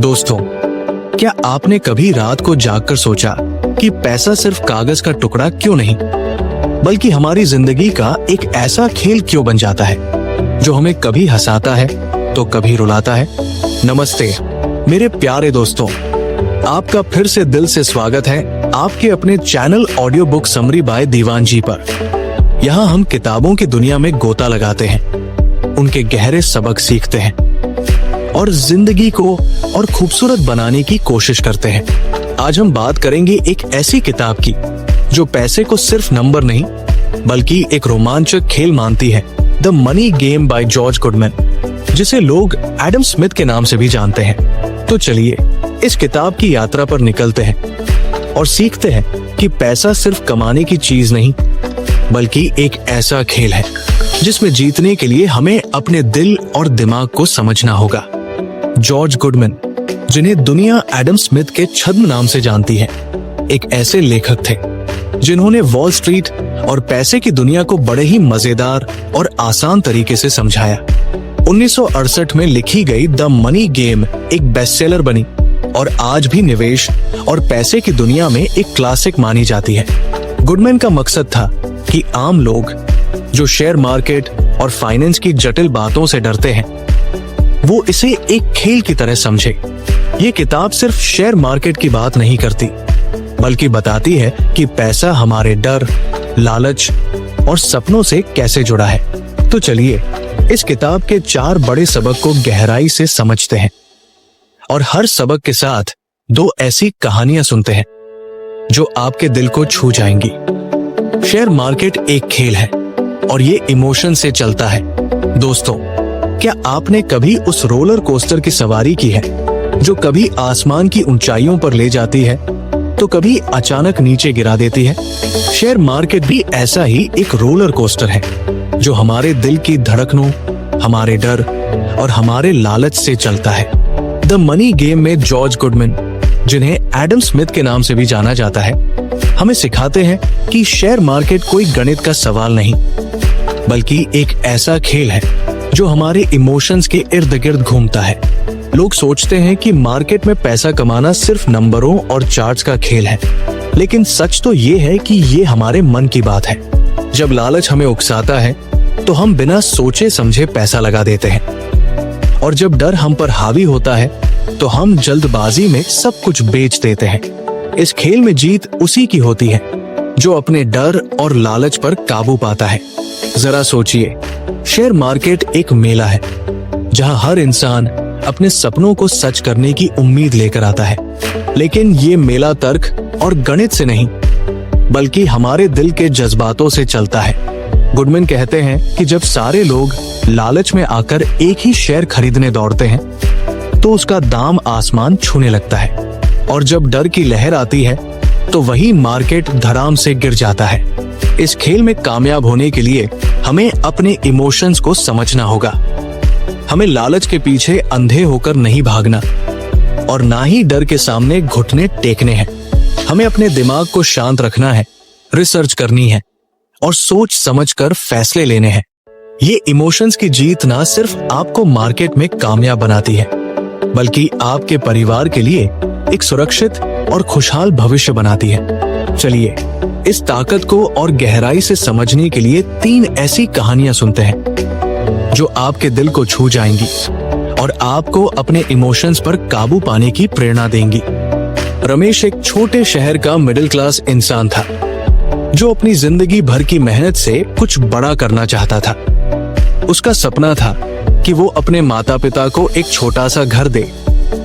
दोस्तों, क्या आपने कभी रात को जागकर सोचा कि पैसा सिर्फ कागज का टुकड़ा क्यों नहीं, बल्कि हमारी जिंदगी का एक ऐसा खेल क्यों बन जाता है जो हमें कभी हंसाता है तो कभी रुलाता है। नमस्ते मेरे प्यारे दोस्तों, आपका फिर से दिल से स्वागत है आपके अपने channel audio book summary by Deewan ji पर। यहाँ हम किताबों की दुनिया में गोता लगाते हैं, उनके गहरे सबक सीखते हैं और जिंदगी को और खूबसूरत बनाने की कोशिश करते हैं। आज हम बात करेंगे एक ऐसी किताब की जो पैसे को सिर्फ नंबर नहीं बल्कि एक रोमांचक खेल मानती है, the money game by George Goodman, जिसे लोग एडम स्मिथ के नाम से भी जानते हैं। तो चलिए इस किताब की यात्रा पर निकलते हैं और सीखते हैं कि पैसा सिर्फ कमाने की चीज नहीं बल्कि एक ऐसा खेल है जिसमें जीतने के लिए हमें अपने दिल और दिमाग को समझना होगा। जॉर्ज गुडमैन, जिन्हें दुनिया एडम स्मिथ के छद्म नाम से जानती है, एक ऐसे लेखक थे जिन्होंने वॉल स्ट्रीट और पैसे की दुनिया को बड़े ही मजेदार और आसान तरीके से समझाया। 1968 में लिखी गई द मनी गेम एक बेस्टसेलर बनी और आज भी निवेश और पैसे की दुनिया में एक क्लासिक मानी जाती है। गुडमैन का मकसद था कि आम लोग जो शेयर मार्केट और फाइनेंस की जटिल बातों से डरते हैं, वो इसे एक खेल की तरह समझे। ये किताब सिर्फ शेयर मार्केट की बात नहीं करती बल्कि बताती है कि पैसा हमारे डर, लालच और सपनों से कैसे जुड़ा है। तो चलिए इस किताब के 4 बड़े सबक को गहराई से समझते हैं और हर सबक के साथ 2 ऐसी कहानियां सुनते हैं जो आपके दिल को छू जाएंगी। शेयर मार्केट एक खेल है और ये इमोशन से चलता है। दोस्तों, क्या आपने कभी उस रोलर कोस्टर की सवारी की है जो कभी आसमान की ऊंचाइयों पर ले जाती है तो कभी अचानक नीचे गिरा देती है? शेयर मार्केट भी ऐसा ही एक रोलर कोस्टर है जो हमारे दिल की धड़कनों, हमारे डर और हमारे लालच से चलता है। द मनी गेम में जॉर्ज गुडमैन, जिन्हें एडम स्मिथ के नाम से भी जाना जाता है, हमें सिखाते हैं कि शेयर मार्केट कोई गणित का सवाल नहीं बल्कि एक ऐसा खेल है जो हमारे इमोशंस के इर्द गिर्द घूमता है। लोग सोचते हैं कि मार्केट में पैसा कमाना सिर्फ नंबरों और चार्ट्स का खेल है, लेकिन सच तो ये है कि ये हमारे मन की बात है। जब लालच हमें उकसाता है तो हम बिना सोचे समझे पैसा लगा देते हैं और जब डर हम पर हावी होता है तो हम जल्दबाजी में सब कुछ बेच देते हैं। इस खेल में जीत उसी की होती है जो अपने डर और लालच पर काबू पाता है। जरा सोचिए, शेयर मार्केट एक मेला है जहां हर इंसान अपने सपनों को सच करने की उम्मीद लेकर आता है, लेकिन ये मेला तर्क और गणित से नहीं बल्कि हमारे दिल के जज्बातों से चलता है। गुडमैन कहते हैं कि जब सारे लोग लालच में आकर एक ही शेयर खरीदने दौड़ते हैं तो उसका दाम आसमान छूने लगता है और जब डर की लहर आती है तो वही मार्केट धड़ाम से गिर जाता है। इस खेल में कामयाब होने के लिए हमें अपने इमोशंस को समझना होगा। हमें लालच के पीछे अंधे होकर नहीं भागना और ना ही डर के सामने घुटने टेकने हैं। हमें अपने दिमाग को शांत रखना है, रिसर्च करनी है और सोच समझकर फैसले लेने हैं। ये इमोशंस की जीत ना सिर्फ आपको मार्केट में कामयाब बनाती है बल्कि आपके परिवार के लिए एक सुरक्षित और खुशहाल भविष्य बनाती है। चलिए इस ताकत को और गहराई से समझने के लिए 3 ऐसी कहानियां सुनते हैं जो आपके दिल को छू जाएंगी और आपको अपने इमोशंस पर काबू पाने की प्रेरणा देंगी। रमेश एक छोटे शहर का मिडिल क्लास इंसान था जो अपनी जिंदगी भर की मेहनत से कुछ बड़ा करना चाहता था। उसका सपना था कि वो अपने माता पिता को एक छोटा सा घर दे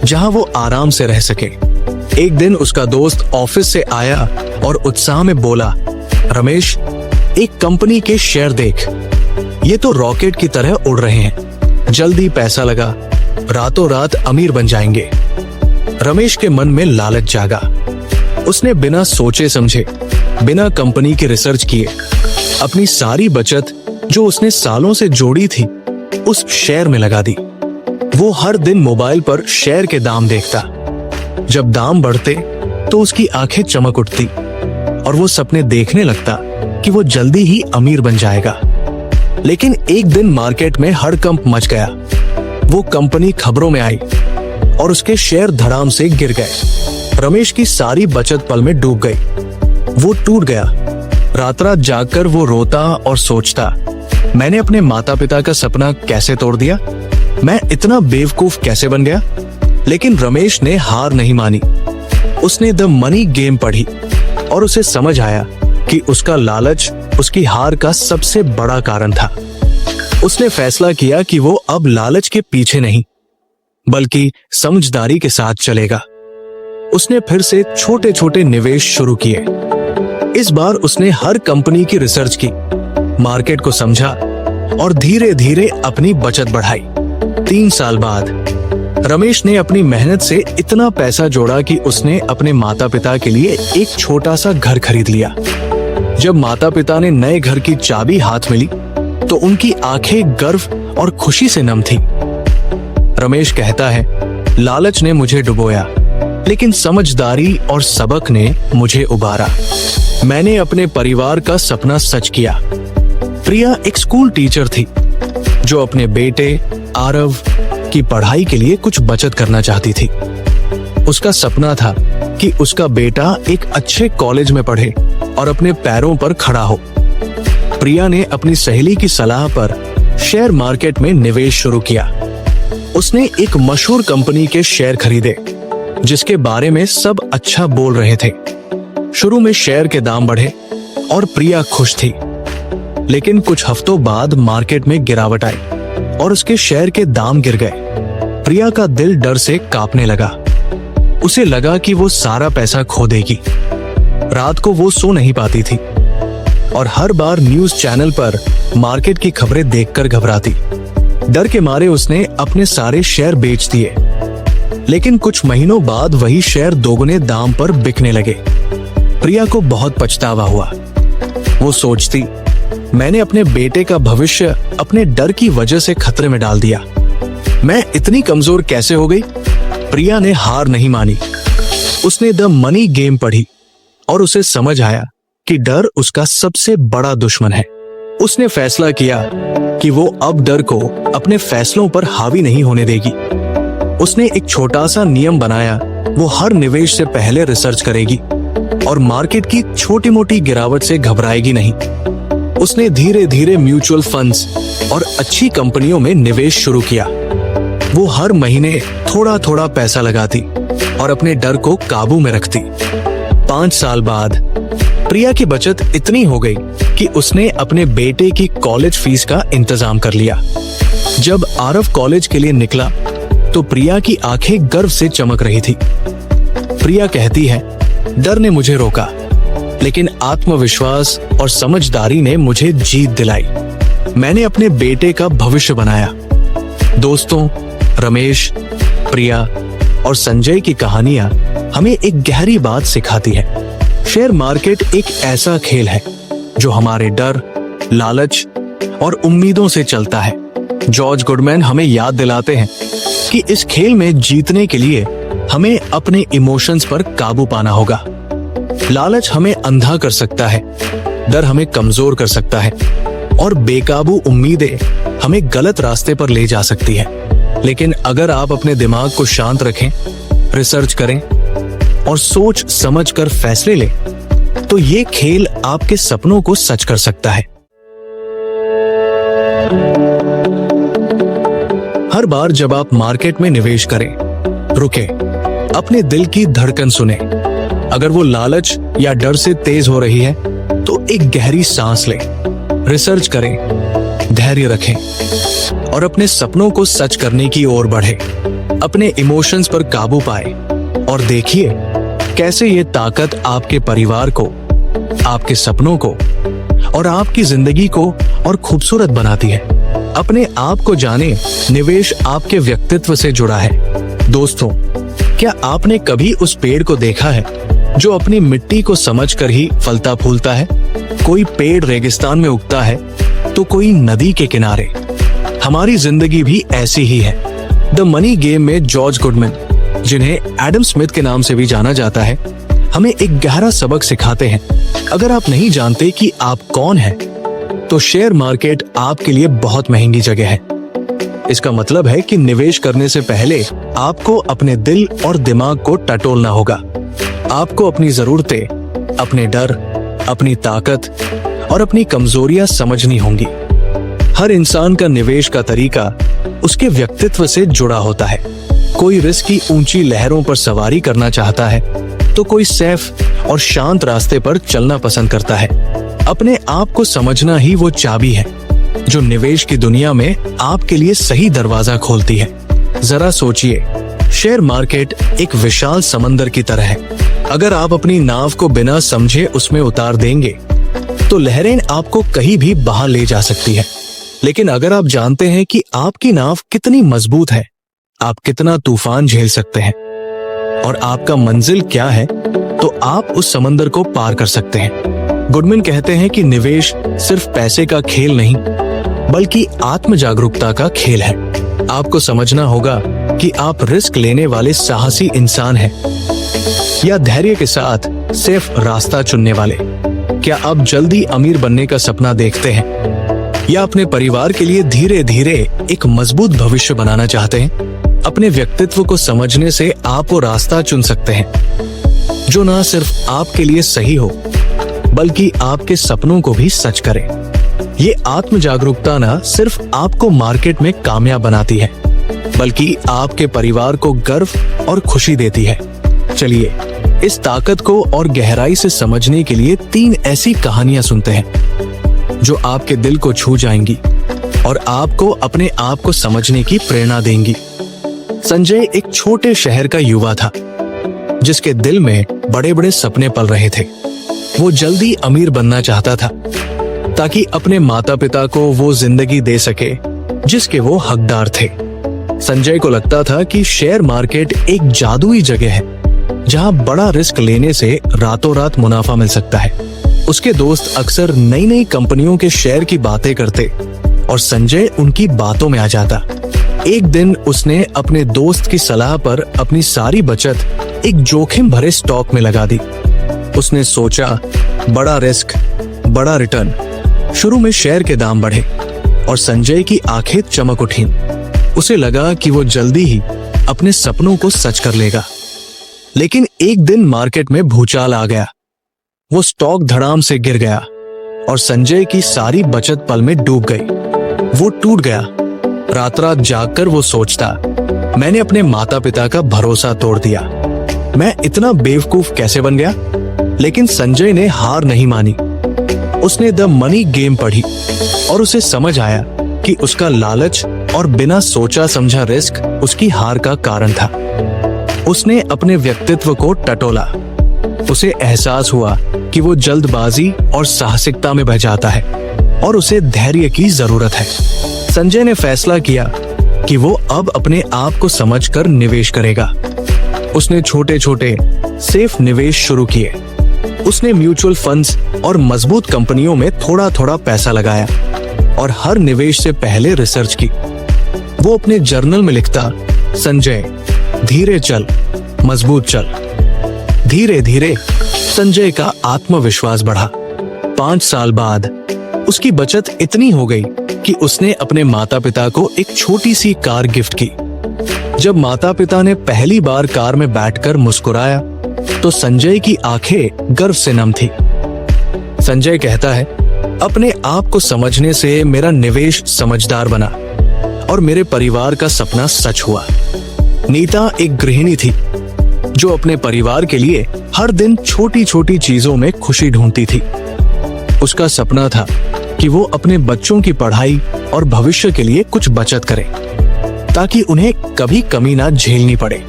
जहां वो आराम से रह सके। एक दिन उसका दोस्त ऑफिस से आया और उत्साह में बोला, रमेश, एक कंपनी के शेयर देख, ये तो रॉकेट की तरह उड़ रहे हैं, जल्दी पैसा लगा, रातों रात अमीर बन जाएंगे। रमेश के मन में लालच जागा। उसने बिना सोचे समझे, बिना कंपनी की रिसर्च किए, अपनी सारी बचत जो उसने सालों से जोड़ी थी उस शेयर में लगा दी। वो हर दिन मोबाइल पर शेयर के दाम देखता। जब दाम बढ़ते तो उसकी आंखें चमक उठती और वो सपने देखने लगता कि वो जल्दी ही अमीर बन जाएगा। लेकिन एक दिन मार्केट में हड़कंप मच गया। वो कंपनी खबरों में आई और उसके शेयर धड़ाम से गिर गए। रमेश की सारी बचत पल में डूब गई। वो टूट गया। रात रात जागकर वो रोता और सोचता, मैंने अपने माता पिता का सपना कैसे तोड़ दिया, मैं इतना बेवकूफ कैसे बन गया। लेकिन रमेश ने हार नहीं मानी। उसने द मनी गेम पढ़ी और उसे समझ आया कि उसका लालच उसकी हार का सबसे बड़ा कारण था। उसने फैसला किया कि वो अब लालच के पीछे नहीं बल्कि समझदारी के साथ चलेगा। उसने फिर से छोटे छोटे निवेश शुरू किए। इस बार उसने हर कंपनी की रिसर्च की, मार्केट को समझा और धीरे धीरे अपनी बचत बढ़ाई। 3 साल बाद रमेश ने अपनी मेहनत से इतना पैसा जोड़ा कि उसने अपने माता पिता के लिए एक छोटा सा घर खरीद लिया। जब माता पिता ने नए घर की चाबी हाथ मिली तो उनकी आंखें गर्व और खुशी से नम थी। रमेश कहता है, लालच ने मुझे डुबोया, लेकिन समझदारी और सबक ने मुझे उबारा। मैंने अपने परिवार का सपना सच किया। प्रिया एक स्कूल टीचर थी जो अपने बेटे आरव की पढ़ाई के लिए कुछ बचत करना चाहती थी। उसका सपना था कि उसका बेटा एक अच्छे कॉलेज में पढ़े और अपने पैरों पर खड़ा हो। प्रिया ने अपनी सहेली की सलाह पर शेयर मार्केट में निवेश शुरू किया। उसने एक मशहूर कंपनी के शेयर खरीदे जिसके बारे में सब अच्छा बोल रहे थे। शुरू में शेयर के दाम बढ़े और प्रिया खुश थी, लेकिन कुछ हफ्तों बाद मार्केट में गिरावट आई और उसके शेयर के दाम गिर गए। प्रिया का दिल डर से कांपने लगा। उसे लगा कि वो सारा पैसा खो देगी। रात को वो सो नहीं पाती थी और हर बार न्यूज चैनल पर मार्केट की खबरें देखकर घबराती। डर के मारे उसने अपने सारे शेयर बेच दिए, लेकिन कुछ महीनों बाद वही शेयर दोगुने दाम पर बिकने लगे। प्रिया को बहुत पछतावा हुआ। वो सोचती, मैंने अपने बेटे का भविष्य अपने डर की वजह से खतरे में डाल दिया। मैं इतनी कमजोर कैसे हो गई? प्रिया ने हार नहीं मानी। उसने द मनी गेम पढ़ी और उसे समझ आया कि डर उसका सबसे बड़ा दुश्मन है। उसने फैसला किया कि वो अब डर को अपने फैसलों पर हावी नहीं होने देगी। उसने एक छोटा सा नियम बनाया, वो हर निवेश से पहले रिसर्च करेगी और मार्केट की छोटी मोटी गिरावट से घबराएगी नहीं। उसने धीरे धीरे म्यूचुअल फंड्स और अच्छी कंपनियों में निवेश शुरू किया। वो हर महीने थोड़ा थोड़ा पैसा लगाती और अपने डर को काबू में रखती। 5 साल बाद प्रिया की बचत इतनी हो गई कि उसने अपने बेटे की कॉलेज फीस का इंतजाम कर लिया। जब आरव कॉलेज के लिए निकला तो प्रिया की आंखें गर्व से चमक रही थी। प्रिया कहती है, डर ने मुझे रोका, लेकिन आत्मविश्वास और समझदारी ने मुझे जीत दिलाई। मैंने अपने बेटे का भविष्य बनाया। दोस्तों, रमेश, प्रिया और संजय की कहानियां हमें एक गहरी बात सिखाती है। शेयर मार्केट एक ऐसा खेल है जो हमारे डर, लालच और उम्मीदों से चलता है। जॉर्ज गुडमैन हमें याद दिलाते हैं कि इस खेल में जीतने के लिए हमें अपने इमोशंस पर काबू पाना होगा। लालच हमें अंधा कर सकता है, डर हमें कमजोर कर सकता है और बेकाबू उम्मीदें हमें गलत रास्ते पर ले जा सकती है। लेकिन अगर आप अपने दिमाग को शांत रखें, रिसर्च करें और सोच समझ कर फैसले लें, तो ये खेल आपके सपनों को सच कर सकता है। हर बार जब आप मार्केट में निवेश करें, रुके, अपने दिल की धड़कन सुने। अगर वो लालच या डर से तेज हो रही है तो एक गहरी सांस लें, रिसर्च करें, धैर्य रखें और अपने सपनों को सच करने की ओर बढ़े। अपने इमोशंस पर काबू पाए और देखिए कैसे ये ताकत आपके परिवार को, आपके सपनों को और आपकी जिंदगी को और खूबसूरत बनाती है। अपने आप को जाने, निवेश आपके व्यक्तित्व से जुड़ा है। दोस्तों, क्या आपने कभी उस पेड़ को देखा है जो अपनी मिट्टी को समझकर ही फलता फूलता है? कोई पेड़ रेगिस्तान में उगता है तो कोई नदी के किनारे। हमारी जिंदगी भी ऐसी ही है। द मनी गेम में जॉर्ज गुडमैन, जिन्हें एडम स्मिथ के नाम से भी जाना जाता है, हमें एक गहरा सबक सिखाते हैं। अगर आप नहीं जानते कि आप कौन हैं, तो शेयर मार्केट आपके लिए बहुत महंगी जगह है। इसका मतलब है कि निवेश करने से पहले आपको अपने दिल और दिमाग को टटोलना होगा। आपको अपनी जरूरतें, अपने डर, अपनी ताकत और अपनी कमजोरियां समझनी होंगी। हर इंसान का निवेश का तरीका उसके व्यक्तित्व से जुड़ा होता है। कोई रिस्क की ऊंची लहरों पर सवारी करना चाहता है, तो कोई सेफ और शांत रास्ते पर चलना पसंद करता है। अपने आप को समझना ही वो चाबी है जो निवेश की दुनिया में आपके लिए सही दरवाजा खोलती है। जरा सोचिए, शेयर मार्केट एक विशाल समंदर की तरह है। अगर आप अपनी नाव को बिना समझे उसमें उतार देंगे तो लहरें आपको कहीं भी बहा ले जा सकती है। लेकिन अगर आप जानते हैं कि आपकी नाव कितनी मजबूत है, आप कितना तूफान झेल सकते हैं और आपका मंजिल क्या है, तो आप उस समंदर को पार कर सकते हैं। गुडमैन कहते हैं कि निवेश सिर्फ पैसे का खेल नहीं, बल्कि आत्म जागरूकता का खेल है। आपको समझना होगा कि आप रिस्क लेने वाले साहसी इंसान हैं या धैर्य के साथ सिर्फ रास्ता चुनने वाले। क्या आप जल्दी अमीर बनने का सपना देखते हैं या अपने परिवार के लिए धीरे धीरे एक मजबूत भविष्य बनाना चाहते हैं? अपने व्यक्तित्व को समझने से आप वो रास्ता चुन सकते हैं जो ना सिर्फ आपके लिए सही हो, बल्कि आपके सपनों को भी सच करे। ये आत्म जागरूकता ना सिर्फ आपको मार्केट में कामयाब बनाती है, बल्कि आपके परिवार को गर्व और खुशी देती है। चलिए इस ताकत को और गहराई से समझने के लिए 3 ऐसी कहानियां सुनते हैं जो आपके दिल को छू जाएंगी और आपको अपने आप को समझने की प्रेरणा देंगी। संजय एक छोटे शहर का युवा था जिसके दिल में बड़े बड़े सपने पल रहे थे। वो जल्दी अमीर बनना चाहता था ताकि अपने माता पिता को वो जिंदगी दे सके जिसके वो हकदार थे। संजय को लगता था कि शेयर मार्केट एक जादुई जगह है जहां बड़ा रिस्क लेने से रातों रात मुनाफा मिल सकता है। उसके दोस्त अक्सर नई नई कंपनियों के शेयर की बातें करते और संजय उनकी बातों में आ जाता। एक दिन उसने अपने दोस्त की सलाह पर अपनी सारी बचत एक जोखिम भरे स्टॉक में लगा दी। उसने सोचा, बड़ा रिस्क, बड़ा रिटर्न। शुरू में शेयर के दाम बढ़े और संजय की आंखें चमक उठी। उसे लगा कि वो जल्दी ही अपने सपनों को सच कर लेगा। लेकिन एक दिन मार्केट में भूचाल आ गया। वो स्टॉक धड़ाम से गिर गया और संजय की सारी बचत पल में डूब गई। वो टूट गया। रात रात जागकर वो सोचता, मैंने अपने माता पिता का भरोसा तोड़ दिया। मैं इतना बेवकूफ कैसे बन गया? लेकिन संजय ने हार नहीं मानी। उसने द मनी गेम पढ़ी और उसे समझ आया कि उसका लालच और बिना सोचा समझा रिस्क उसकी हार का कारण था। उसने अपने व्यक्तित्व को टटोला। उसे एहसास हुआ कि वो जल्दबाजी और साहसिकता में बह जाता है और उसे धैर्य की जरूरत है। संजय ने फैसला किया कि वो अब अपने आप को समझकर निवेश करेगा। उसने छोटे छोटे सेफ निवेश शुरू किए। उसने म्यूचुअल फंड्स और मजबूत कंपनियों में थोड़ा थोड़ा पैसा लगाया और हर निवेश से पहले रिसर्च की। वो अपने जर्नल में लिखता, संजय धीरे चल, मजबूत चल। धीरे धीरे संजय का आत्मविश्वास बढ़ा। 5 साल बाद उसकी बचत इतनी हो गई कि उसने अपने माता पिता को एक छोटी सी कार गिफ्ट की। जब माता पिता ने पहली बार कार में बैठकर मुस्कुराया तो संजय की आंखें गर्व से नम थी। संजय कहता है, अपने आप को समझने से मेरा निवेश समझदार बना और मेरे परिवार का सपना सच हुआ। नीता एक गृहिणी थी जो अपने परिवार के लिए हर दिन छोटी छोटी चीजों में खुशी ढूंढती थी। उसका सपना था कि वो अपने बच्चों की पढ़ाई और भविष्य के लिए कुछ बचत करे ताकि उन्हें कभी कमी ना झेलनी पड़े।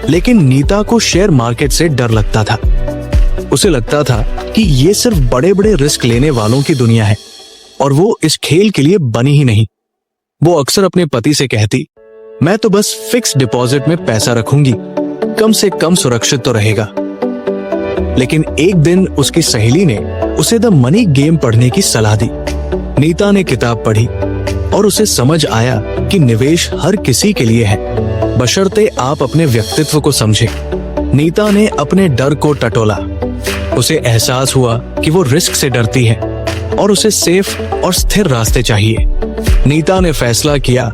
लेकिन नीता को शेयर मार्केट से डर लगता था। उसे लगता था कि ये सिर्फ बड़े बड़े रिस्क लेने वालों की दुनिया है और वो इस खेल के लिए बनी ही नहीं। वो अक्सर अपने पति से कहती, मैं तो बस फिक्स डिपॉजिट में पैसा रखूंगी, कम से कम सुरक्षित तो रहेगा। लेकिन एक दिन उसकी सहेली ने उसे द मनी गेम पढ़ने की सलाह दी। नीता ने किताब पढ़ी और उसे समझ आया कि निवेश हर किसी के लिए है, बशर्ते आप अपने व्यक्तित्व को समझें। नीता ने अपने डर को टटोला। उसे एहसास हुआ कि वो रिस्क से डरती है और उसे सेफ और स्थिर रास्ते चाहिए। नीता ने फैसला किया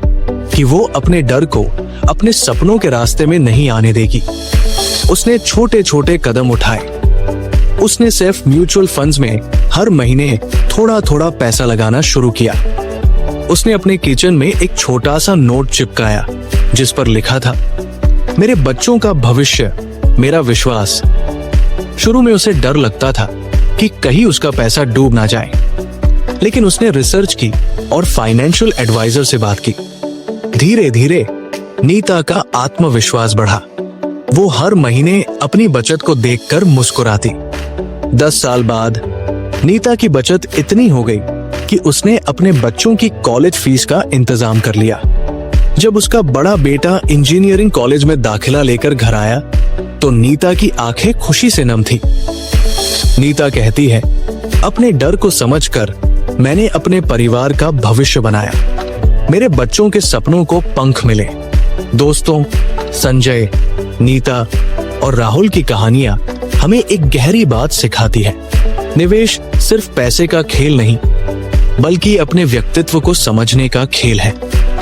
कि वो अपने डर को अपने सपनों के रास्ते में नहीं आने देगी। उसने छोटे छोटे कदम उठाए। उसने सिर्फ म्यूचुअल फंड्स में हर महीने थोड़ा थोड़ा पैसा लगाना शुरू किया। उसने अपने किचन में एक छोटा सा नोट चिपकाया जिस पर लिखा था, मेरे बच्चों का भविष्य, मेरा विश्वास। शुरू में उसे डर लगता था कि कहीं उसका पैसा डूब ना जाए, लेकिन उसने रिसर्च की और फाइनेंशियल एडवाइजर से बात की। धीरे धीरे नीता का आत्मविश्वास बढ़ा। वो हर महीने अपनी बचत को देखकर मुस्कुराती। 10 साल बाद नीता की बचत इतनी हो गई कि उसने अपने बच्चों की कॉलेज फीस का इंतजाम कर लिया। जब उसका बड़ा बेटा इंजीनियरिंग कॉलेज में दाखिला लेकर घर आया तो नीता की आंखें खुशी से नम थी। नीता कहती है, अपने डर को समझकर मैंने अपने परिवार का भविष्य बनाया। मेरे बच्चों के सपनों को पंख मिले। दोस्तों, संजय, नीता और राहुल की कहानियां हमें एक गहरी बात सिखाती है। निवेश सिर्फ पैसे का खेल नहीं, बल्कि अपने व्यक्तित्व को समझने का खेल है।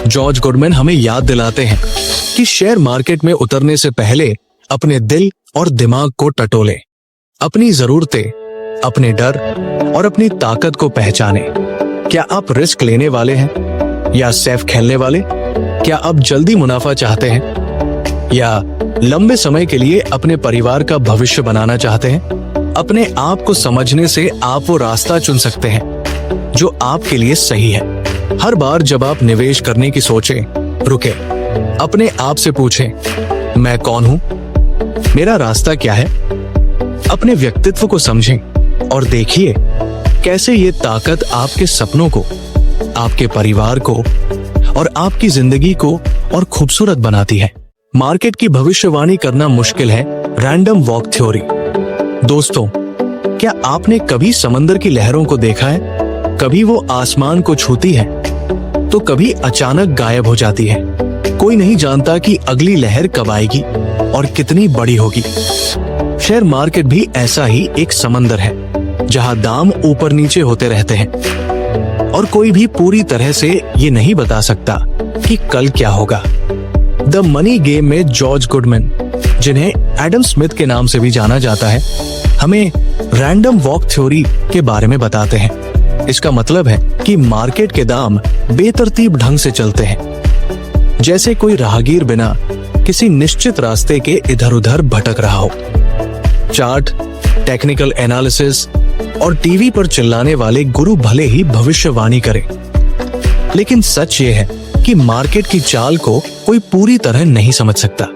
जॉर्ज गुडमैन हमें याद दिलाते हैं कि शेयर मार्केट में उतरने से पहले अपने दिल और दिमाग को टटोले। अपनी जरूरतें, अपने डर और अपनी ताकत को पहचाने। क्या आप रिस्क लेने वाले हैं या सेफ खेलने वाले? क्या आप जल्दी मुनाफा चाहते हैं या लंबे समय के लिए अपने परिवार का भविष्य बनाना चाहते हैं? अपने आप को समझने से आप वो रास्ता चुन सकते हैं जो आपके लिए सही है। हर बार जब आप निवेश करने की सोचें, रुके, अपने आप से पूछें, मैं कौन हूं? मेरा रास्ता क्या है? अपने व्यक्तित्व को समझें और देखिए कैसे ये ताकत आपके सपनों को, आपके परिवार को और आपकी जिंदगी को और खूबसूरत बनाती है। मार्केट की भविष्यवाणी करना मुश्किल है, रैंडम वॉक थ्योरी। दोस्तों, क्या आपने कभी समंदर की लहरों को देखा है? कभी वो आसमान को छूती है तो कभी अचानक गायब हो जाती है। कोई नहीं जानता कि अगली लहर कब आएगी और कितनी बड़ी होगी। शेयर मार्केट भी ऐसा ही एक समंदर है जहां दाम ऊपर नीचे होते रहते हैं और कोई भी पूरी तरह से ये नहीं बता सकता कि कल क्या होगा। द मनी गेम में जॉर्ज गुडमैन, जिन्हें एडम स्मिथ के नाम से भी जाना जाता है, हमें रैंडम वॉक थ्योरी के बारे में बताते हैं। इसका मतलब है कि मार्केट के दाम बेतरतीब ढंग से चलते हैं, जैसे कोई राहगीर बिना किसी निश्चित रास्ते के इधर उधर भटक रहा हो। चार्ट, टेक्निकल एनालिसिस और टीवी पर चिल्लाने वाले गुरु भले ही भविष्यवाणी करें, लेकिन सच ये है कि मार्केट की चाल को कोई पूरी तरह नहीं समझ सकता।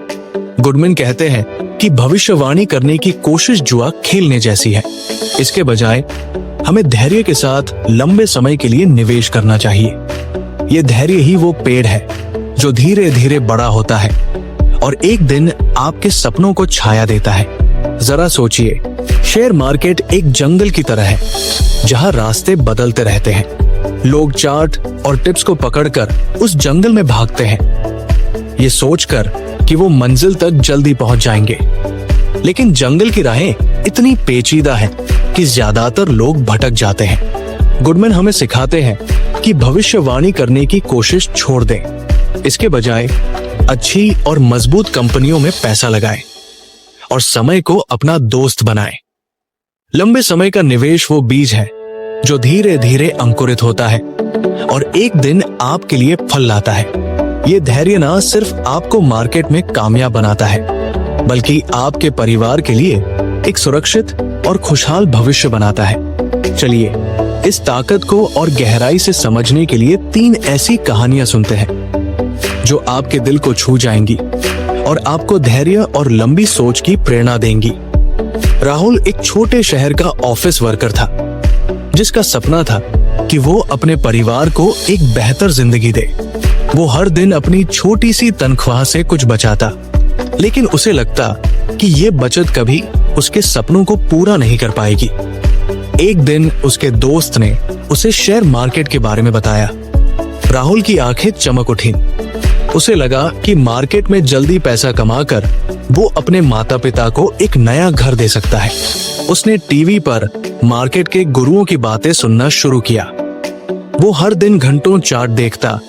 गुडमैन कहते हैं कि भविष्यवाणी करने की कोशिश जुआ खेलने जैसी है। इसके बजाय हमें धैर्य के साथ लंबे समय के लिए निवेश करना चाहिए। ये धैर्य ही वो पेड़ है जो धीरे धीरे बड़ा होता है और एक दिन आपके सपनों को छाया देता है। जरा सोचिए, शेयर मार्केट एक जंगल की तरह है जहां रास्ते बदलते रहते हैं। लोग चार्ट और टिप्स को पकड़कर उस जंगल में भागते हैं, ये सोचकर कि वो मंजिल तक जल्दी पहुंच जाएंगे। लेकिन जंगल की राहें इतनी पेचीदा है कि ज्यादातर लोग भटक जाते हैं। गुडमैन हमें सिखाते हैं कि भविष्यवाणी करने की कोशिश छोड़ दें। इसके बजाय अच्छी और मजबूत कंपनियों में पैसा लगाएं और समय को अपना दोस्त बनाएं। लंबे समय का निवेश वो बीज है जो धीरे धीरे अंकुरित होता है और एक दिन आपके लिए फल लाता है। ये धैर्य ना सिर्फ आपको मार्केट में कामयाब बनाता है, बल्कि आपके परिवार के लिए एक सुरक्षित और खुशहाल भविष्य बनाता है। चलिए इस ताकत को और गहराई से समझने के लिए 3 ऐसी कहानियां सुनते हैं जो आपके दिल को छू जाएंगी और आपको धैर्य और लंबी सोच की प्रेरणा देंगी। राहुल एक छोटे शहर का ऑफिस वर्कर था जिसका सपना था कि वो अपने परिवार को एक बेहतर जिंदगी दे। वो हर दिन अपनी छोटी सी तनख्वाह से कुछ बचाता, लेकिन उसे लगता कि ये बचत कभी उसके सपनों को पूरा नहीं कर पाएगी। एक दिन उसके दोस्त ने उसे शेयर मार्केट के बारे में बताया। राहुल की आंखें चमक उठी। उसे लगा कि मार्केट में जल्दी पैसा कमाकर वो अपने माता पिता को एक नया घर दे सकता है। उसने टीवी पर मार्केट के गुरुओं की बातें सुनना शुरू किया। वो हर दिन घंटों चार्ट देखता,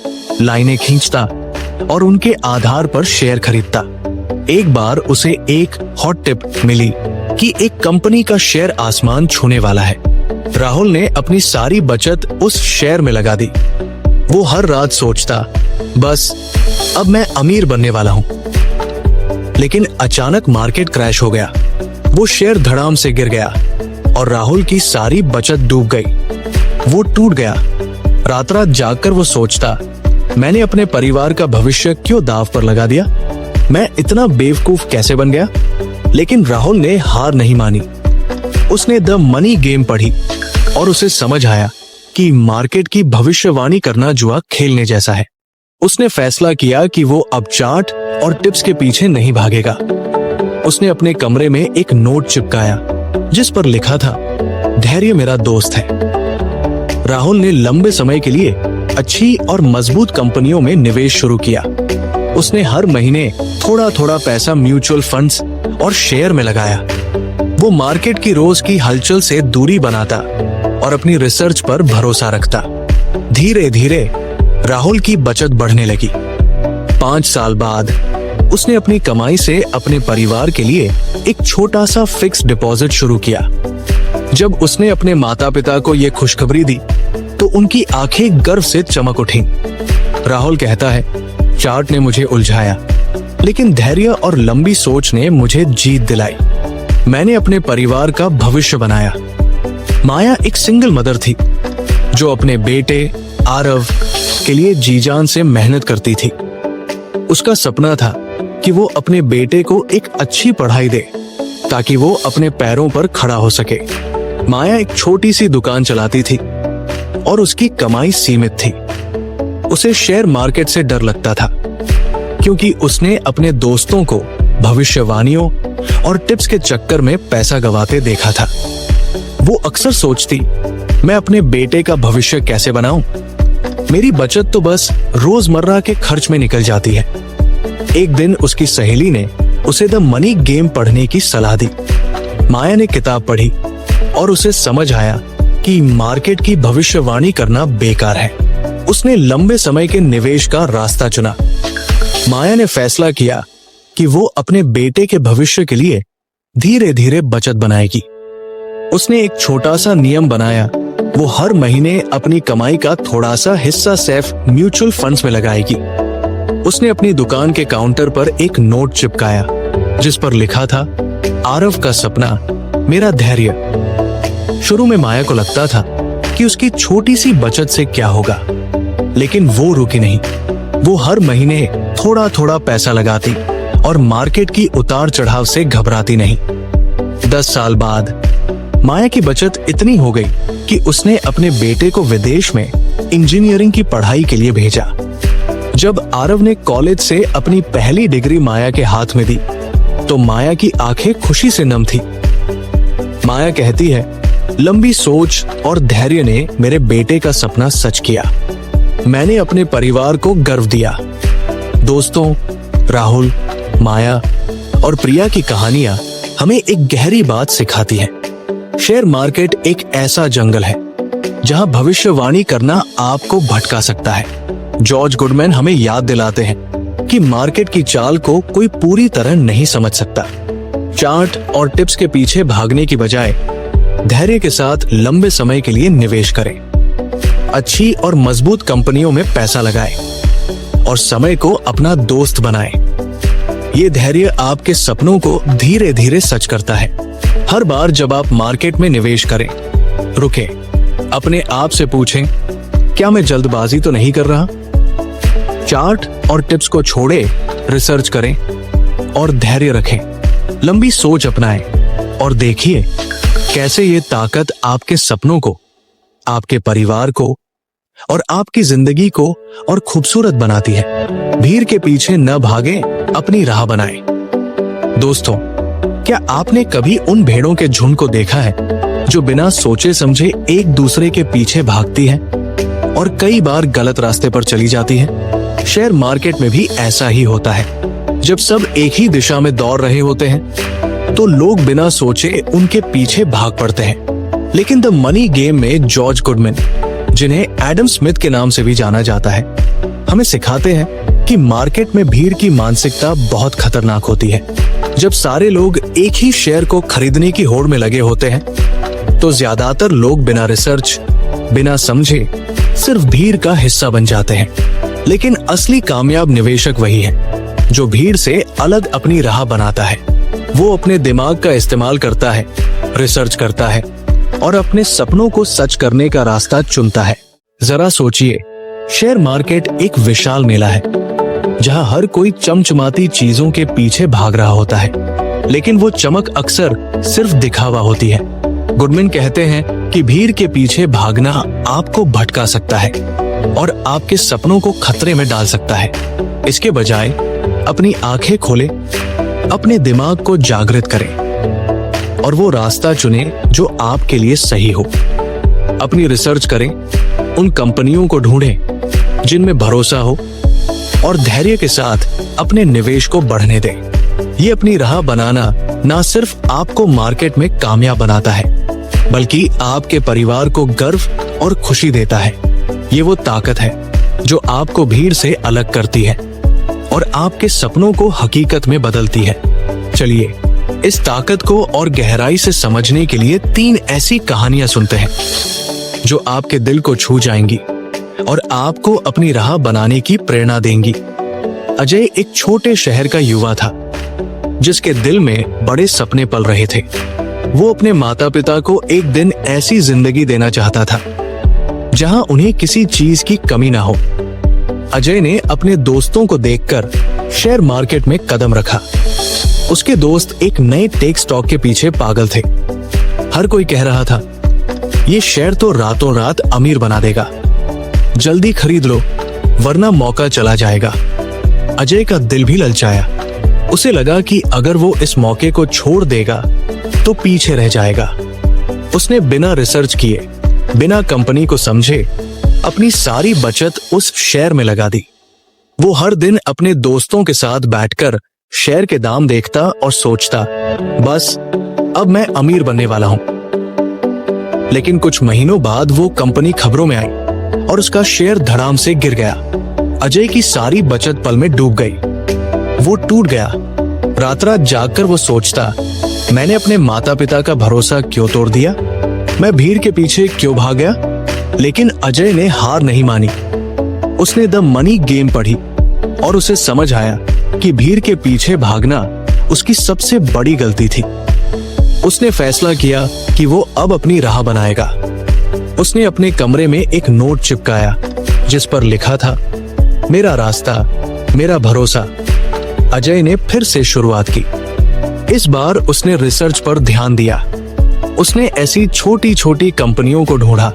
लाइनें खींचता और उनके आधार पर शेयर खरीदता। एक बार उसे एक हॉट टिप मिली कि एक कंपनी का शेयर आसमान छूने वाला है। राहुल ने अपनी सारी बचत उस शेयर में लगा दी। वो हर रात सोचता, बस अब मैं अमीर बनने वाला हूं। लेकिन अचानक मार्केट क्रैश हो गया। वो शेयर धड़ाम से गिर गया और राहुल की सारी बचत डूब गई। वो टूट गया। रात रात जागकर वो सोचता, मैंने अपने परिवार का भविष्य क्यों दांव पर लगा दिया? मैं इतना बेवकूफ कैसे बन गया? लेकिन राहुल ने हार नहीं मानी। उसने द मनी गेम पढ़ी और उसे समझ आया कि मार्केट की भविष्यवाणी करना जुआ खेलने जैसा है। उसने फैसला किया कि वो अब चार्ट और टिप्स के पीछे नहीं भागेगा। उसने अपने कमरे में एक नोट चिपकाया जिस पर लिखा था, धैर्य मेरा दोस्त है। राहुल ने लंबे समय के लिए अच्छी और मजबूत कंपनियों में निवेश शुरू किया। उसने हर महीने थोड़ा थोड़ा पैसा म्यूचुअल फंड्स और शेयर में लगाया। वो मार्केट की रोज की हलचल से दूरी बनाता और अपनी रिसर्च पर भरोसा रखता। धीरे धीरे राहुल की बचत बढ़ने लगी। 5 साल बाद उसने अपनी कमाई से अपने परिवार के लिए एक छोटा सा फिक्स डिपॉजिट शुरू किया। जब उसने अपने माता पिता को यह खुशखबरी दी तो उनकी आंखें गर्व से चमक उठीं। राहुल कहता है, चार्ट ने मुझे उलझाया, लेकिन धैर्य और लंबी सोच ने मुझे जीत दिलाई। मैंने अपने परिवार का भविष्य बनाया। माया एक सिंगल मदर थी जो अपने बेटे आरव के लिए जी जान से मेहनत करती थी। उसका सपना था कि वो अपने बेटे को एक अच्छी पढ़ाई दे ताकि वो अपने पैरों पर खड़ा हो सके। माया एक छोटी सी दुकान चलाती थी और उसकी कमाई सीमित थी। उसे शेयर मार्केट से डर लगता था क्योंकि उसने अपने दोस्तों को भविष्यवाणियों और टिप्स के चक्कर में पैसा गंवाते देखा था। वो अक्सर सोचती, मैं अपने बेटे का भविष्य कैसे बनाऊं? मेरी बचत तो बस रोजमर्रा के खर्च में निकल जाती है। एक दिन उसकी सहेली ने उसे द मनी गेम पढ़ने की सलाह दी। माया ने किताब पढ़ी और उसे समझ आया कि मार्केट की भविष्यवाणी करना बेकार है। उसने लंबे समय के निवेश का रास्ता चुना। माया ने फैसला किया कि वो अपने बेटे के भविष्य के लिए धीरे धीरे बचत बनाएगी। उसने एक छोटा सा नियम बनाया, वो हर महीने अपनी कमाई का थोड़ा सा हिस्सा सिर्फ म्यूचुअल फंड्स में लगाएगी। उसने अपनी दुकान के काउंटर पर एक नोट चिपकाया जिस पर लिखा था, आरव का सपना मेरा धैर्य। शुरू में माया को लगता था कि उसकी छोटी सी बचत से क्या होगा, लेकिन वो रुकी नहीं। वो हर महीने थोड़ा थोड़ा पैसा लगाती और मार्केट की उतार चढ़ाव से घबराती नहीं। 10 साल बाद माया की बचत इतनी हो गई कि उसने अपने बेटे को विदेश में इंजीनियरिंग की पढ़ाई के लिए भेजा। जब आरव ने कॉलेज से अपनी पहली डिग्री माया के हाथ में दी तो माया की आंखें खुशी से नम थी। माया कहती है, लंबी सोच और धैर्य ने मेरे बेटे का सपना सच किया। मैंने अपने परिवार को गर्व दिया। दोस्तों, राहुल, माया और प्रिया की कहानियां हमें एक गहरी बात सिखाती है। शेयर मार्केट एक ऐसा जंगल है जहां भविष्यवाणी करना आपको भटका सकता है। जॉर्ज गुडमैन हमें याद दिलाते हैं कि मार्केट की चाल को कोई पूरी तरह नहीं समझ सकता। चार्ट और टिप्स के पीछे भागने की बजाय धैर्य के साथ लंबे समय के लिए निवेश करें। अच्छी और मजबूत कंपनियों में पैसा लगाएं और समय को अपना दोस्त बनाएं। ये धैर्य आपके सपनों को धीरे धीरे सच करता है। हर बार जब आप मार्केट में निवेश करें, रुकें, अपने आप से पूछें, क्या मैं जल्दबाजी तो नहीं कर रहा? चार्ट और टिप्स को छोड़े, रिसर्च करें और धैर्य रखें। लंबी सोच अपनाएं और देखिए कैसे ये ताकत आपके सपनों को, आपके परिवार को और आपकी जिंदगी को और खूबसूरत बनाती है। भीड़ के पीछे न भागें, अपनी राह बनाएं। दोस्तों, क्या आपने कभी उन भेड़ों के झुंड को देखा है जो बिना सोचे समझे एक दूसरे के पीछे भागती है और कई बार गलत रास्ते पर चली जाती है? शेयर मार्केट में भी ऐसा ही होता है। जब सब एक ही दिशा में दौड़ रहे होते हैं तो लोग बिना सोचे उनके पीछे भाग पड़ते हैं। लेकिन द मनी गेम में जॉर्ज गुडमैन, जिन्हें एडम स्मिथ के नाम से भी जाना जाता है, हमें सिखाते हैं कि मार्केट में भीड़ की मानसिकता बहुत खतरनाक होती है। जब सारे लोग एक ही शेयर को खरीदने की होड़ में लगे होते हैं तो ज्यादातर लोग बिना रिसर्च, बिना समझे सिर्फ भीड़ का हिस्सा बन जाते हैं। लेकिन असली कामयाब निवेशक वही है जो भीड़ से अलग अपनी राह बनाता है। वो अपने दिमाग का इस्तेमाल करता है, रिसर्च करता है और अपने सपनों को सच करने का रास्ता चुनता है। जरा सोचिए, शेयर मार्केट एक विशाल मेला है जहां हर कोई चमचमाती चीजों के पीछे भाग रहा होता है, लेकिन वो चमक अक्सर सिर्फ दिखावा होती है। गुडमैन कहते हैं कि भीड़ के पीछे भागना आपको भटका सकता है और आपके सपनों को खतरे में डाल सकता है। इसके बजाय अपनी आंखें खोलें, अपने दिमाग को जागृत करें और वो रास्ता चुनें जो आपके लिए सही हो। अपनी रिसर्च करें, उन कंपनियों को ढूंढें जिनमें भरोसा हो और धैर्य के साथ अपने निवेश को बढ़ने दें। ये अपनी राह बनाना ना सिर्फ आपको मार्केट में कामयाब बनाता है, बल्कि आपके परिवार को गर्व और खुशी देता है। ये वो ताकत है जो आपको भीड़ से अलग करती है और आपके सपनों को हकीकत में बदलती है। चलिए इस ताकत को और गहराई से समझने के लिए 3 ऐसी कहानियां सुनते हैं जो आपके दिल को छू जाएंगी और आपको अपनी राह बनाने की प्रेरणा देंगी। अजय एक छोटे शहर का युवा था जिसके दिल में बड़े सपने पल रहे थे। वो अपने माता पिता को एक दिन ऐसी जिंदगी देना चाहता था जहां उन्हें किसी चीज की कमी ना हो। अजय ने अपने दोस्तों को देखकर शेयर मार्केट में कदम रखा। उसके दोस्त एक नए टेक स्टॉक के पीछे पागल थे। हर कोई कह रहा था, ये शेयर तो रातों रात अमीर बना देगा, जल्दी खरीद लो वरना मौका चला जाएगा। अजय का दिल भी ललचाया। उसे लगा कि अगर वो इस मौके को छोड़ देगा तो पीछे रह जाएगा। उसने बिना रिसर्च किए, बिना कंपनी को समझे अपनी सारी बचत उस शेयर में लगा दी। वो हर दिन अपने दोस्तों के साथ बैठकर शेयर के दाम देखता और सोचता, बस अब मैं अमीर बनने वाला हूं। लेकिन कुछ महीनों बाद वो कंपनी खबरों में आई और उसका शेयर धड़ाम से गिर गया। अजय की सारी बचत पल में डूब गई। वो टूट गया। रात रात जागकर वो सोचता, मैंने अपने माता पिता का भरोसा क्यों तोड़ दिया, मैं भीड़ के पीछे क्यों भाग गया। लेकिन अजय ने हार नहीं मानी। उसने द मनी गेम पढ़ी और उसे समझ आया कि भीड़ के पीछे भागना उसकी सबसे बड़ी गलती थी। उसने फैसला किया कि वो अब अपनी राह बनाएगा। उसने अपने कमरे में एक नोट चिपकाया जिस पर लिखा था, मेरा रास्ता, मेरा भरोसा। अजय ने फिर से शुरुआत की। इस बार उसने रिसर्च पर ध्यान दिया। उसने ऐसी छोटी छोटी कंपनियों को ढूंढा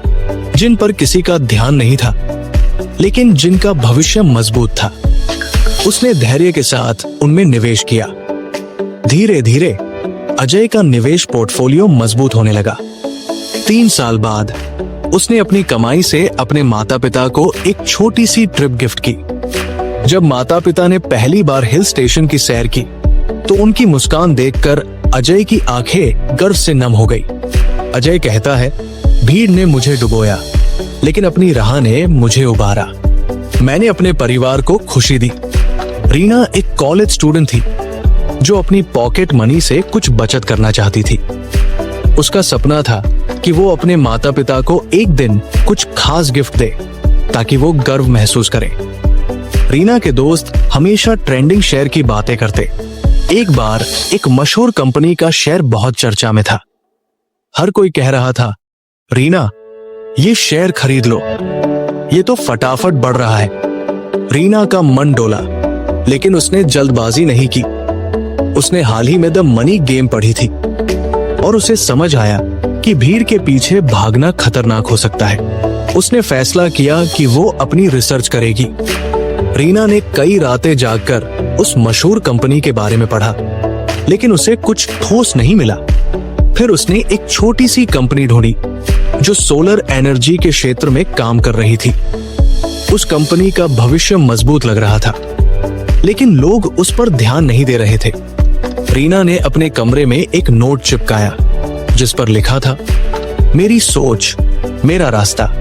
जिन पर किसी का ध्यान नहीं था, लेकिन जिनका भविष्य मजबूत था। उसने धैर्य के साथ उनमें निवेश किया। धीरे धीरे अजय का निवेश पोर्टफोलियो मजबूत होने लगा। 3 साल बाद उसने अपनी कमाई से अपने माता पिता को एक छोटी सी ट्रिप गिफ्ट की। जब माता पिता ने पहली बार हिल स्टेशन की सैर की तो उनकी मुस्कान देखकर अजय की आंखें गर्व से नम हो गई। अजय कहता है, भीड़ ने मुझे डुबोया लेकिन अपनी राह ने मुझे उबारा। मैंने अपने परिवार को खुशी दी। रीना एक कॉलेज स्टूडेंट थी जो अपनी पॉकेट मनी से कुछ बचत करना चाहती थी। उसका सपना था कि वो अपने माता पिता को एक दिन कुछ खास गिफ्ट दे ताकि वो गर्व महसूस करे। रीना के दोस्त हमेशा ट्रेंडिंग शेयर की बातें करते। एक बार एक मशहूर कंपनी का शेयर बहुत चर्चा में था। हर कोई कह रहा था, रीना ये शेयर खरीद लो, ये तो फटाफट बढ़ रहा है। रीना का मन डोला, लेकिन उसने जल्दबाजी नहीं की। उसने हाल ही में द मनी गेम पढ़ी थी और उसे समझ आया कि भीड़ के पीछे भागना खतरनाक हो सकता है। उसने फैसला किया कि वो अपनी रिसर्च करेगी। रीना ने कई रातें जागकर उस मशहूर कंपनी के बारे में पढ़ा, लेकिन उसे कुछ ठोस नहीं मिला। फिर उसने एक छोटी सी कंपनी ढूंढी जो सोलर एनर्जी के क्षेत्र में काम कर रही थी। उस कंपनी का भविष्य मजबूत लग रहा था, लेकिन लोग उस पर ध्यान नहीं दे रहे थे। रीना ने अपने कमरे में एक नोट चिपकाया जिस पर लिखा था, मेरी सोच, मेरा रास्ता।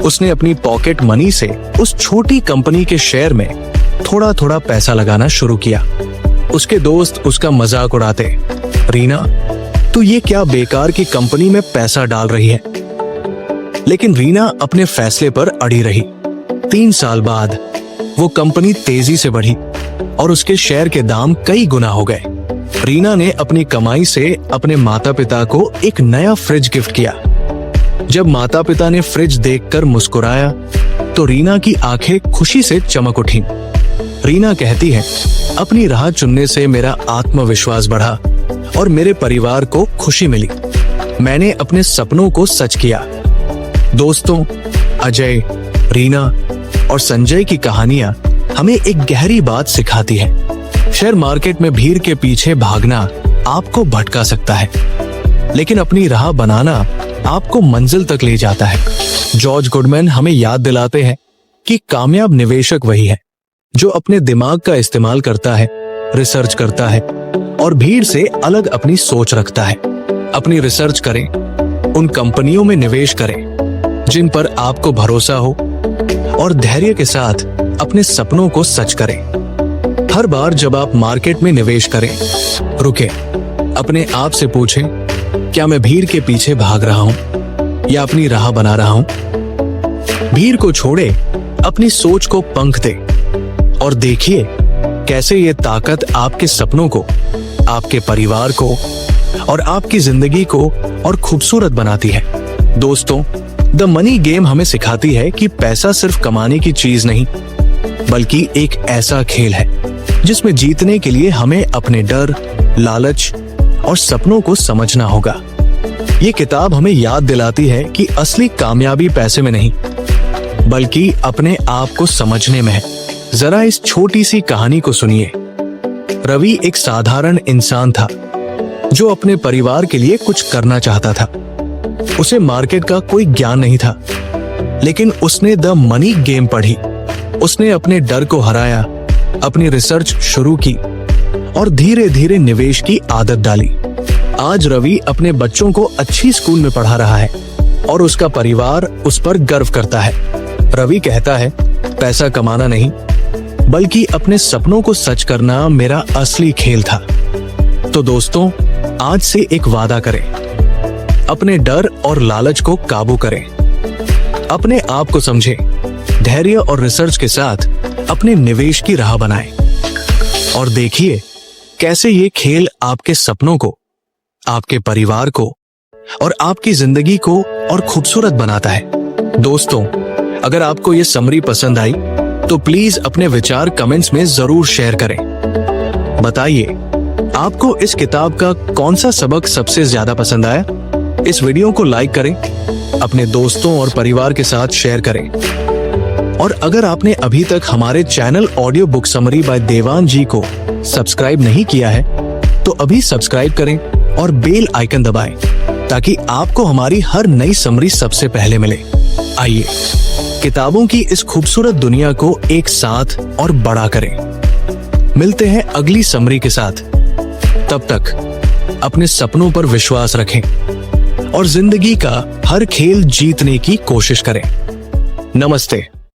उसने अपनी पॉकेट मनी से उस छोटी कंपनी के शेयर में थोड़ा थोड़ा पैसा लगाना शुरू किया। उसके दोस्त उसका मजाक उड़ाते, रीना तू ये क्या बेकार की कंपनी में पैसा डाल रही है। लेकिन रीना अपने फैसले पर अड़ी रही। 3 साल बाद वो कंपनी तेजी से बढ़ी और उसके शेयर के दाम कई गुना हो गए। रीना ने अपनी कमाई से अपने माता पिता को एक नया फ्रिज गिफ्ट किया। जब माता पिता ने फ्रिज देखकर मुस्कुराया तो रीना की आंखें खुशी से चमक उठी। रीना कहती है, अपनी राह चुनने से मेरा आत्मविश्वास बढ़ा और मेरे परिवार को खुशी मिली। मैंने अपने सपनों को सच किया। दोस्तों, अजय, रीना और संजय की कहानियां हमें एक गहरी बात सिखाती है। शेयर मार्केट में भीड़ के पीछे भागना आपको भटका सकता है, लेकिन अपनी राह बनाना आपको मंजिल तक ले जाता है। जॉर्ज गुडमैन हमें याद दिलाते हैं कि कामयाब निवेशक वही है जो अपने दिमाग का इस्तेमाल करता है, रिसर्च करता है और भीड़ से अलग अपनी सोच रखता है। अपनी रिसर्च करें, उन कंपनियों में निवेश करें जिन पर आपको भरोसा हो और धैर्य के साथ अपने सपनों को सच करें। हर बार जब आप मार्केट में निवेश करें, रुके, अपने आप से पूछें, क्या मैं भीड़ के पीछे भाग रहा हूं या अपनी राह बना रहा हूं? भीड़ को छोड़े, अपनी सोच को पंख दे और देखिए कैसे ये ताकत आपके सपनों को, आपके परिवार को और आपकी जिंदगी को और खूबसूरत बनाती है। दोस्तों, द मनी गेम हमें सिखाती है कि पैसा सिर्फ कमाने की चीज नहीं, बल्कि एक ऐसा खेल है जिसमें जीतने के लिए हमें अपने डर, लालच और सपनों को समझना होगा। ये किताब हमें याद दिलाती है कि असली कामयाबी पैसे में नहीं, बल्कि अपने आप को समझने में है। जरा इस छोटी सी कहानी को सुनिए। रवि एक साधारण इंसान था जो अपने परिवार के लिए कुछ करना चाहता था। उसे मार्केट का कोई ज्ञान नहीं था, लेकिन उसने द मनी गेम पढ़ी। उसने अपने डर को हराया, अपनी रिसर्च शुरू की और धीरे धीरे निवेश की आदत डाली। आज रवि अपने बच्चों को अच्छी स्कूल में पढ़ा रहा है और उसका परिवार उस पर गर्व करता है। रवि कहता है, पैसा कमाना नहीं, बल्कि अपने सपनों को सच करना मेरा असली खेल था। तो दोस्तों, आज से एक वादा करें, अपने डर और लालच को काबू करें, अपने आप को समझें, धैर्य और रिसर्च के साथ अपने निवेश की राह बनाएं और देखिए कैसे ये खेल आपके सपनों को, आपके परिवार को और आपकी जिंदगी को और खूबसूरत बनाता है। दोस्तों, अगर आपको ये समरी पसंद आई तो प्लीज अपने विचार कमेंट्स में जरूर शेयर करें। बताइए, आपको इस किताब का कौन सा सबक सबसे ज्यादा पसंद आया? इस वीडियो को लाइक करें, अपने दोस्तों और परिवार के साथ शेयर करें और अगर आपने अभी तक हमारे channel audio book summary by Dewan ji को सब्सक्राइब नहीं किया है तो अभी सब्सक्राइब करें और बेल आइकन दबाएं ताकि आपको हमारी हर नई समरी सबसे पहले मिले। आइए किताबों की इस खूबसूरत दुनिया को एक साथ और बड़ा करें। मिलते हैं अगली समरी के साथ। तब तक अपने सपनों पर विश्वास रखें और जिंदगी का हर खेल जीतने की कोशिश करें। नमस्ते।